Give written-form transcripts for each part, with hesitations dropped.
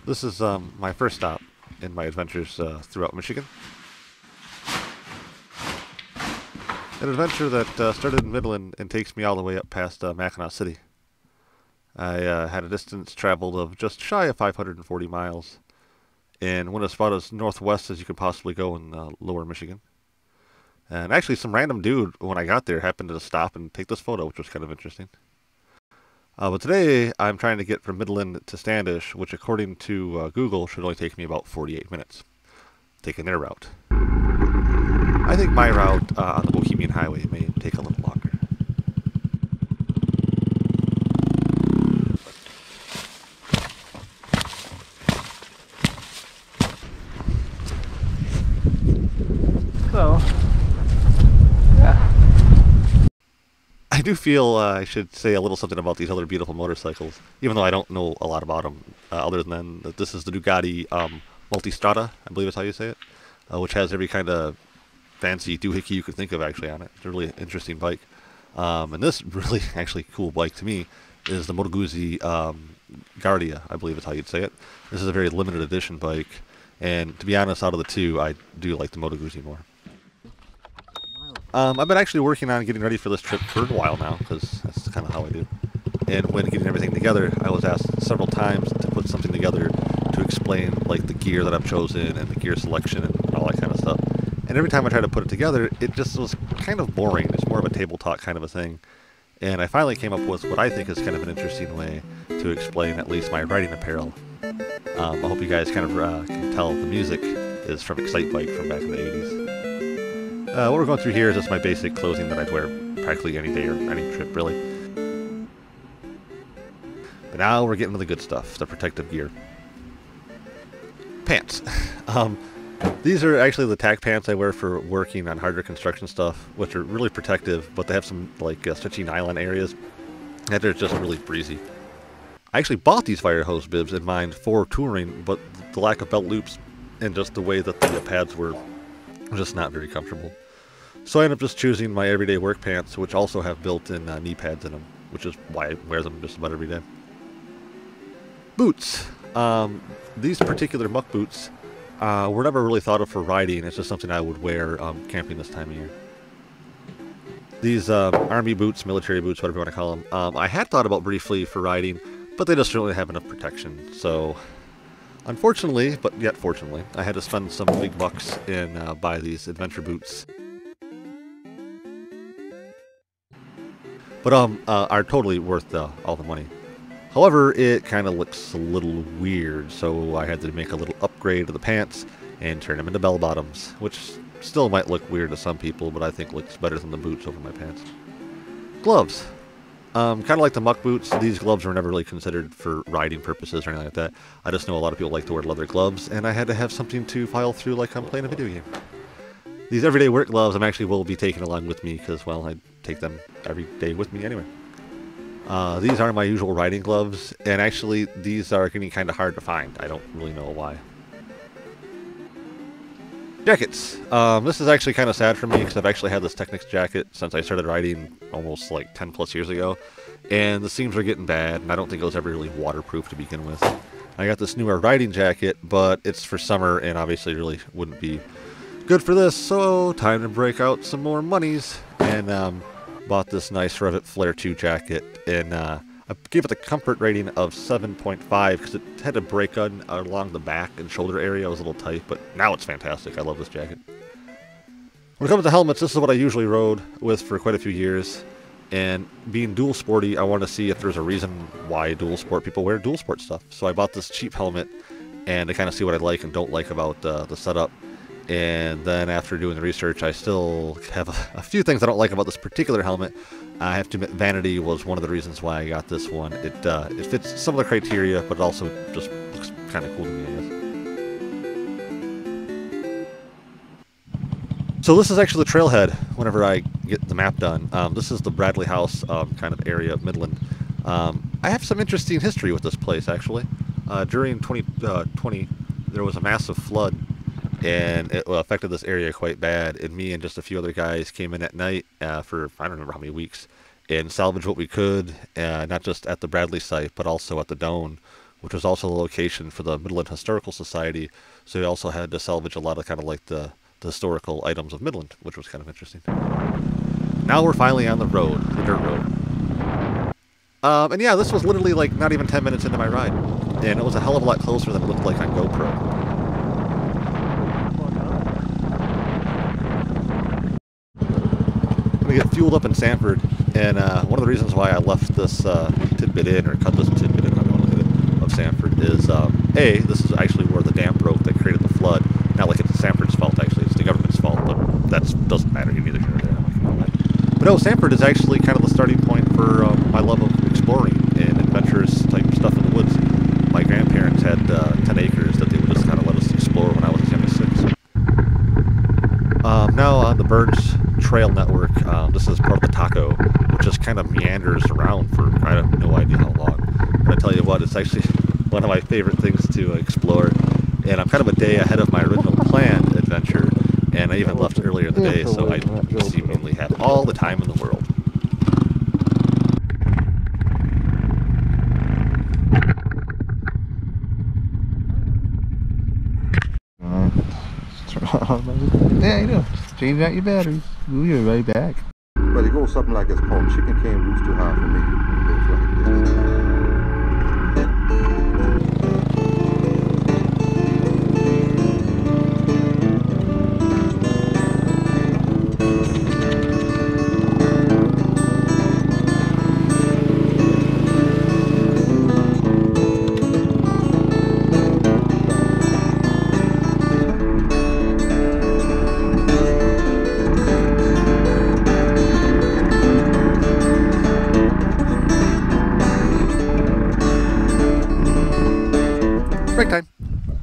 This is my first stop in my adventures throughout Michigan. An adventure that started in Midland and takes me all the way up past Mackinac City. I had a distance traveled of just shy of 540 miles and went as far as northwest as you could possibly go in lower Michigan. And actually, some random dude, when I got there, happened to stop and take this photo, which was kind of interesting. But today, I'm trying to get from Midland to Standish, which according to Google should only take me about 48 minutes, taking their route. I think my route on the Bohemian Highway may take a little longer. So, yeah. I do feel I should say a little something about these other beautiful motorcycles, even though I don't know a lot about them, other than that this is the Ducati Multistrada, I believe is how you say it, which has every kind of fancy doohickey you could think of actually on it. It's a really interesting bike. And this really actually cool bike to me is the Moto Guzzi Guardia, I believe is how you'd say it. This is a very limited edition bike, and to be honest, out of the two, I do like the Moto Guzzi more. I've been actually working on getting ready for this trip for a while now, because that's kind of how I do. And when getting everything together, I was asked several times to put something together to explain like the gear that I've chosen and the gear selection and all that kind of stuff. And every time I tried to put it together, it just was kind of boring. It's more of a table talk kind of a thing. And I finally came up with what I think is kind of an interesting way to explain at least my riding apparel. I hope you guys kind of can tell the music is from Excite Bike from back in the 80s. What we're going through here is just my basic clothing that I'd wear practically any day or any trip, really. But now we're getting to the good stuff, the protective gear. Pants. These are actually the tack pants I wear for working on harder construction stuff, which are really protective, but they have some like stretchy nylon areas, and they're just really breezy. I actually bought these fire hose bibs in mind for touring, but the lack of belt loops and just the way that the pads were just not very comfortable. So I ended up just choosing my everyday work pants, which also have built-in knee pads in them, which is why I wear them just about every day. Boots. These particular muck boots were never really thought of for riding. It's just something I would wear camping this time of year. These army boots, military boots, whatever you want to call them, I had thought about briefly for riding, but they just don't really have enough protection. So, unfortunately, but yet fortunately, I had to spend some big bucks and buy these adventure boots. But are totally worth all the money. However, it kind of looks a little weird, so I had to make a little upgrade to the pants and turn them into bell bottoms, which still might look weird to some people, but I think looks better than the boots over my pants. Gloves. Kind of like the muck boots, these gloves were never really considered for riding purposes or anything like that. I just know a lot of people like to wear leather gloves, and I had to have something to file through like I'm playing a video game. These everyday work gloves I actually will be taking along with me because, well, I take them every day with me anyway. These are my usual riding gloves, and actually these are getting kind of hard to find. I don't really know why. Jackets. This is actually kind of sad for me because I've actually had this Technics jacket since I started riding almost like 10 plus years ago, and the seams are getting bad, and I don't think it was ever really waterproof to begin with. I got this newer riding jacket, but it's for summer and obviously really wouldn't be good for this, so time to break out some more monies, and bought this nice Revit Flare 2 jacket, and I gave it a comfort rating of 7.5 because it had a break on along the back and shoulder area. It was a little tight, but now it's fantastic. I love this jacket. When it comes to helmets, this is what I usually rode with for quite a few years, and being dual sporty, I want to see if there's a reason why dual sport people wear dual sport stuff. So I bought this cheap helmet, and to kind of see what I like and don't like about the setup. And then after doing the research, I still have a few things I don't like about this particular helmet. I have to admit, vanity was one of the reasons why I got this one. It fits some of the criteria, but it also just looks kind of cool to me, I guess. So this is actually the trailhead whenever I get the map done. This is the Bradley House kind of area of Midland. I have some interesting history with this place, actually. During 2020, there was a massive flood, and it affected this area quite bad, and me and just a few other guys came in at night for I don't remember how many weeks and salvaged what we could, not just at the Bradley site but also at the Doan, which was also the location for the Midland Historical Society. So we also had to salvage a lot of kind of like the historical items of Midland, which was kind of interesting. Now we're finally on the road, the dirt road. And yeah, this was literally like not even 10 minutes into my ride. And it was a hell of a lot closer than it looked like on GoPro. We get fueled up in Sanford, and one of the reasons why I left this tidbit in, or cut this tidbit in, of Sanford is, A, this is actually where the dam broke that created the flood. Not like it's Sanford's fault, actually, it's the government's fault, but that doesn't matter, neither here nor there. But no, Sanford is actually kind of the starting point for my love of exploring and adventurous type stuff in the woods. My grandparents had 10 acres that they would just kind of let us explore when I was as young as 6. Now on the Burns Trail Network, this is part of the Taco, which just kind of meanders around for I have no idea how long. But I tell you what, it's actually one of my favorite things to explore, and I'm kind of a day ahead of my original planned adventure, and I even left earlier in the day, so I seemingly have all the time in the world. Yeah, you know, just change out your batteries. We'll be right back. But it goes something like it's called chicken can't roost too high for me. It goes like this. Break time.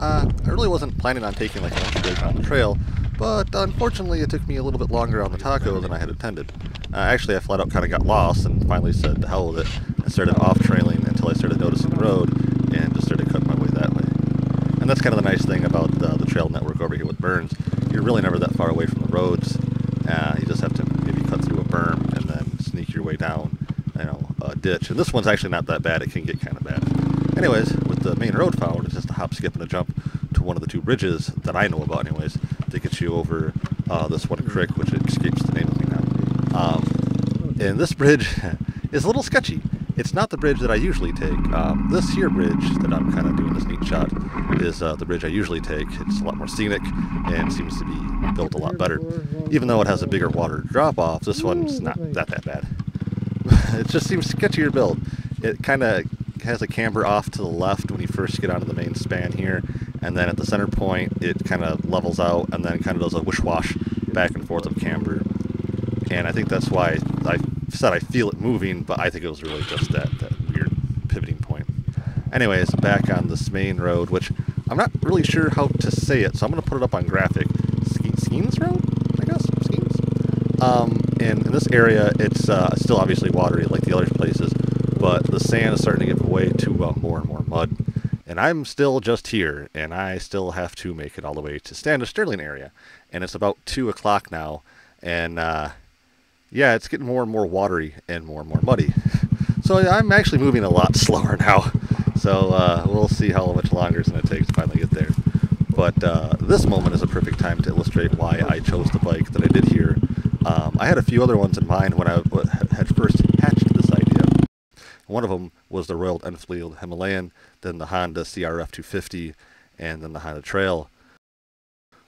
I really wasn't planning on taking like a lunch break on the trail, but unfortunately it took me a little bit longer on the Taco than I had intended. Actually, I flat out kind of got lost and finally said to hell with it and started off-trailing until I started noticing the road and just started cutting my way that way. And that's kind of the nice thing about the trail network over here with Burns. You're really never that far away from the roads. You just have to maybe cut through a berm and then sneak your way down, a ditch. And this one's actually not that bad. It can get kind of bad. Anyways, with the main road found, it's just a hop, skip, and a jump to one of the 2 bridges that I know about anyways, to get you over this one creek, which escapes the name of me now. And this bridge is a little sketchy. It's not the bridge that I usually take. This here bridge that I'm kind of doing this neat shot is the bridge I usually take. It's a lot more scenic and seems to be built a lot better. Even though it has a bigger water drop-off, this one's not that bad. It just seems sketchier built. It kind of has a camber off to the left when you first get onto the main span here, and then at the center point it kind of levels out and then kind of does a wish-wash back and forth of camber. And I think that's why I said I feel it moving, but I think it was really just that weird pivoting point. Anyways, back on this main road, which I'm not really sure how to say it, so I'm going to put it up on graphic. Skeens Road, I guess? Skeens? And in this area, it's still obviously watery like the other places, but the sand is starting to give way to more and more mud. And I'm still just here, and I still have to make it all the way to Standish Sterling area. And it's about 2 o'clock now, and yeah, it's getting more and more watery and more muddy. So I'm actually moving a lot slower now. So we'll see how much longer it's going to take to finally get there. But this moment is a perfect time to illustrate why I chose the bike that I did here. I had a few other ones in mind when I had first hatched this idea. One of them was the Royal Enfield Himalayan, then the Honda CRF 250, and then the Honda Trail.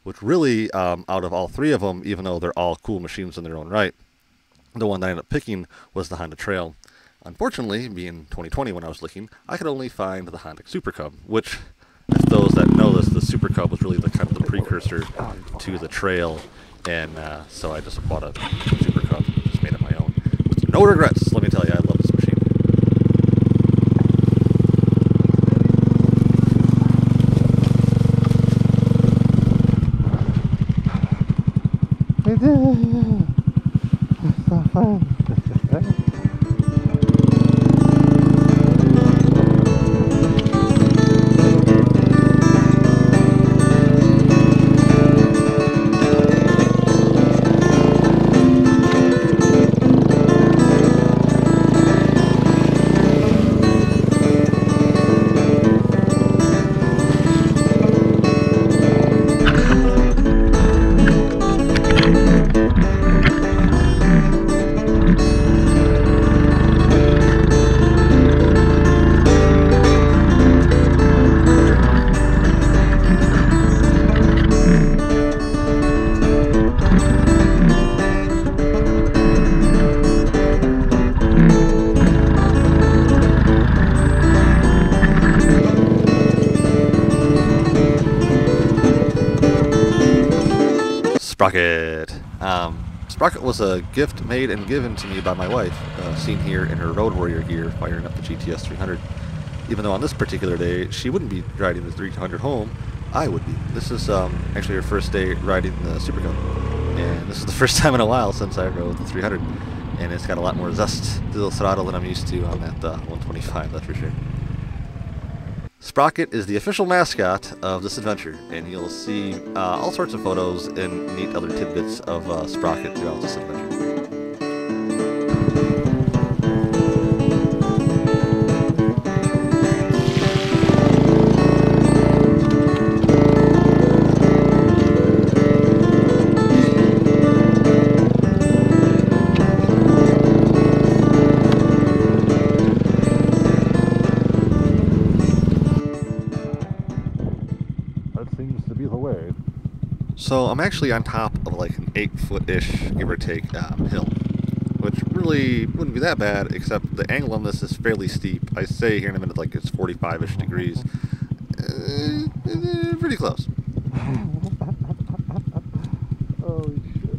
Which really, out of all 3 of them, even though they're all cool machines in their own right, the one that I ended up picking was the Honda Trail. Unfortunately, being 2020 when I was looking, I could only find the Honda Super Cub, which, if those that know this, the Super Cub was really the kind of the precursor to the Trail, and so I just bought a Super Cub and just made it my own. With no regrets, let me tell you, I love this machine. It's so fun. Sprocket. Sprocket was a gift made and given to me by my wife, seen here in her Road Warrior gear, firing up the GTS 300. Even though on this particular day, she wouldn't be riding the 300 home, I would be. This is actually her first day riding the Super Cub. And this is the first time in a while since I rode the 300. And it's got a lot more zest to the throttle than I'm used to on that 125, that's for sure. Sprocket is the official mascot of this adventure, and you'll see all sorts of photos and neat other tidbits of Sprocket throughout this adventure. So I'm actually on top of like an 8-foot-ish, give or take, hill, which really wouldn't be that bad, except the angle on this is fairly steep. I say here in a minute like it's 45-ish degrees. Pretty close. Holy shit.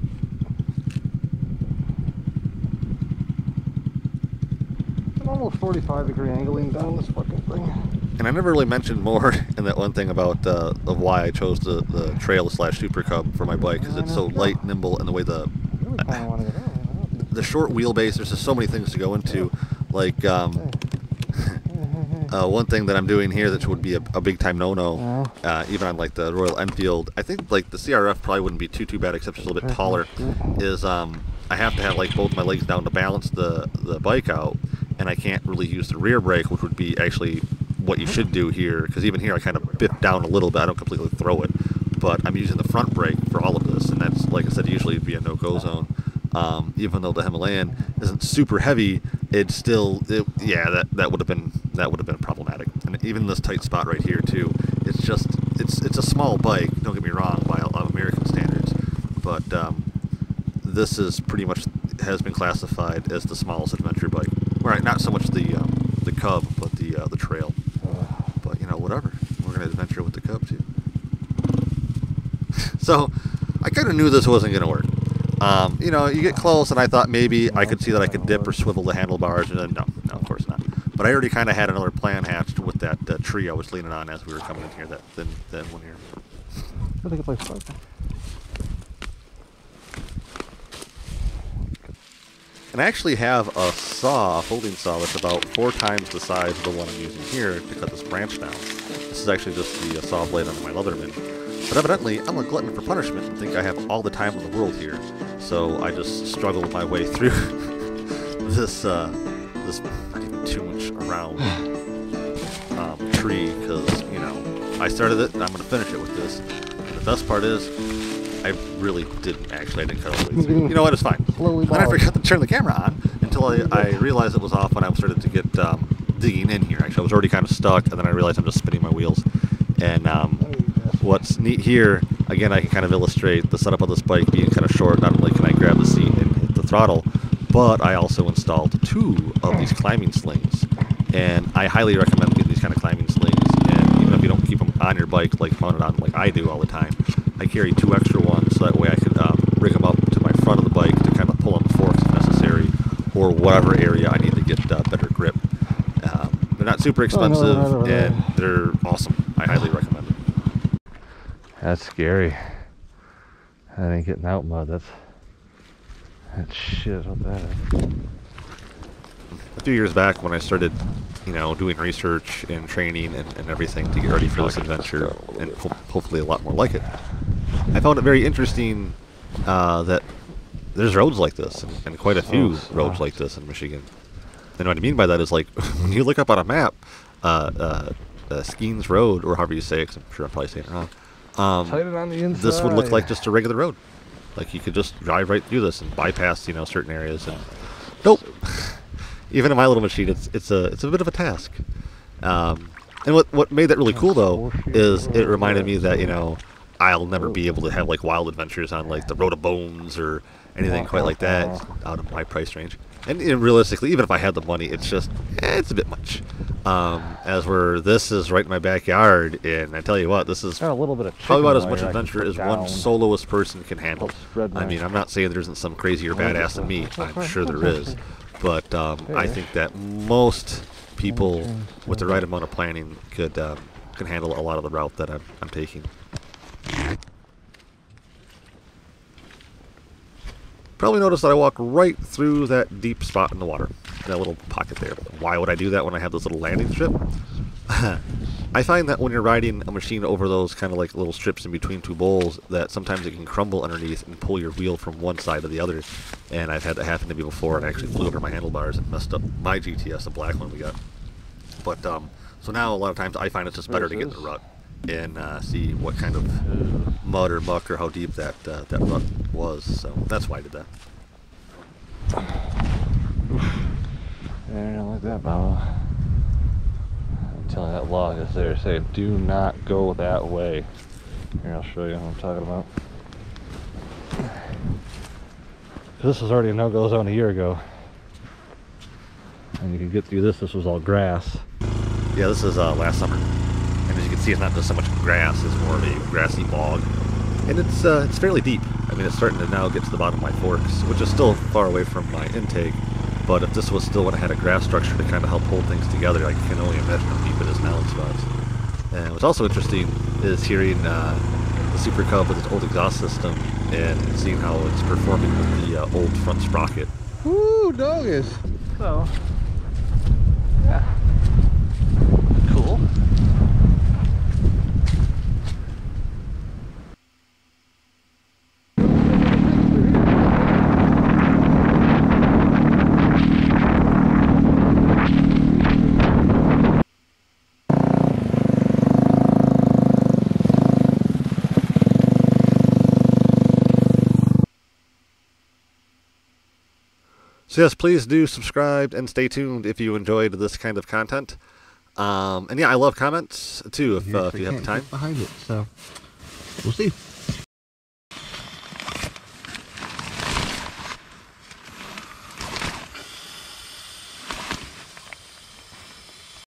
An almost 45-degree angling down this fucking thing. And I never really mentioned more in that one thing about of why I chose the trail / Super Cub for my bike, because it's so light, nimble, and the way the short wheelbase. There's just so many things to go into. Like one thing that I'm doing here that would be a big time no-no, even on like the Royal Enfield. I think like the CRF probably wouldn't be too bad, except it's a little bit taller. Is I have to have like both my legs down to balance the bike out, and I can't really use the rear brake, which would be actually what you should do here, because even here I kind of bit down a little bit. I don't completely throw it, but I'm using the front brake for all of this, and that's, like I said, usually it'd be a no-go zone. Even though the Himalayan isn't super heavy, it's still, yeah, that would have been problematic. And even this tight spot right here too, it's just it's a small bike. Don't get me wrong, by American standards, but this is pretty much has been classified as the smallest adventure bike. Right, not so much the Cub, but the trail. But you know, whatever. We're gonna adventure with the Cub too. So I kind of knew this wasn't gonna work. You know, you get close, and I thought maybe I could see that I could dip or swivel the handlebars, and then no, of course not. But I already kind of had another plan hatched with that tree I was leaning on as we were coming in here. That one here. I think it's like And I actually have a saw, a folding saw, that's about 4 times the size of the one I'm using here to cut this branch down. This is actually just the saw blade under my Leatherman. But evidently, I'm a glutton for punishment and think I have all the time in the world here. So I just struggled my way through this not even 2-inch around tree, because, you know, I started it and I'm going to finish it with this. And the best part is, I really didn't actually. I didn't cut all the way through. You know what? It's fine. And then I forgot to turn the camera on until I realized it was off when I started to get digging in here. Actually, I was already kind of stuck, and then I realized I'm just spinning my wheels. And what's neat here, again, I can kind of illustrate the setup of this bike being kind of short. Not only can I grab the seat and hit the throttle, but I also installed 2 of these climbing slings. And I highly recommend getting these kind of climbing slings. And even if you don't keep them on your bike, like mounted on like I do all the time, I carry 2 extra ones, so that way I can rig them up to my front of the bike to kind of pull on the forks if necessary, or whatever area I need to get better grip. They're not super expensive, and they're awesome. I highly recommend them. That's scary. That ain't getting out mud. That's shit up that. A few years back when I started, you know, doing research and training and everything to get ready for this adventure, and hopefully a lot more like it, I found it very interesting that there's roads like this, and quite a few roads like this in Michigan. And what I mean by that is, like, when you look up on a map, Skeens Road, or however you say it, 'cause I'm sure I'm probably saying it wrong, this would look like just a regular road. Like, you could just drive right through this and bypass, you know, certain areas. And nope. Even in my little machine, it's a bit of a task. And what made that really cool though is it reminded me that, you know, I'll never be able to have like wild adventures on like the Road of Bones or anything quite like that out of my price range. And realistically, even if I had the money, it's just, it's a bit much. As where this is right in my backyard, and I tell you what, this is Got a little bit of probably about as chicken much wire I can adventure put as down. one soloist person can handle. Help spread I my- mean, I'm not saying there isn't some crazier badass than me. I'm sure there is. But I think that most people with the right amount of planning can handle a lot of the route that I'm taking. Probably noticed that I walk right through that deep spot in the water, that little pocket there. Why would I do that when I have this little landing strip? I find that when you're riding a machine over those kind of like little strips in between two bowls, that sometimes it can crumble underneath and pull your wheel from one side to the other. And I've had that happen to me before, and I actually flew over my handlebars and messed up my GTS, the black one we got. But so now a lot of times I find it's just better to get in the rut and see what kind of mud or muck or how deep that rut was. So that's why I did that. Yeah, I don't like that, Baba. I'm telling you, that log is there saying, do not go that way. Here, I'll show you what I'm talking about. This was already a no-go zone a year ago. And you can get through this. This was all grass. Yeah, this is last summer. And as you can see, it's not just so much grass, it's more of a grassy bog. And it's fairly deep. I mean, it's starting to now get to the bottom of my forks, which is still far away from my intake. But if this was still when I had a grass structure to kind of help hold things together, I can only imagine how deep it is now in spots. And what's also interesting is hearing the Super Cub with its old exhaust system and seeing how it's performing with the old front sprocket. Woo, doggies. So, yeah. Cool. So yes, please do subscribe and stay tuned if you enjoyed this kind of content. And yeah, I love comments too if you have the time. Behind it, so we'll see.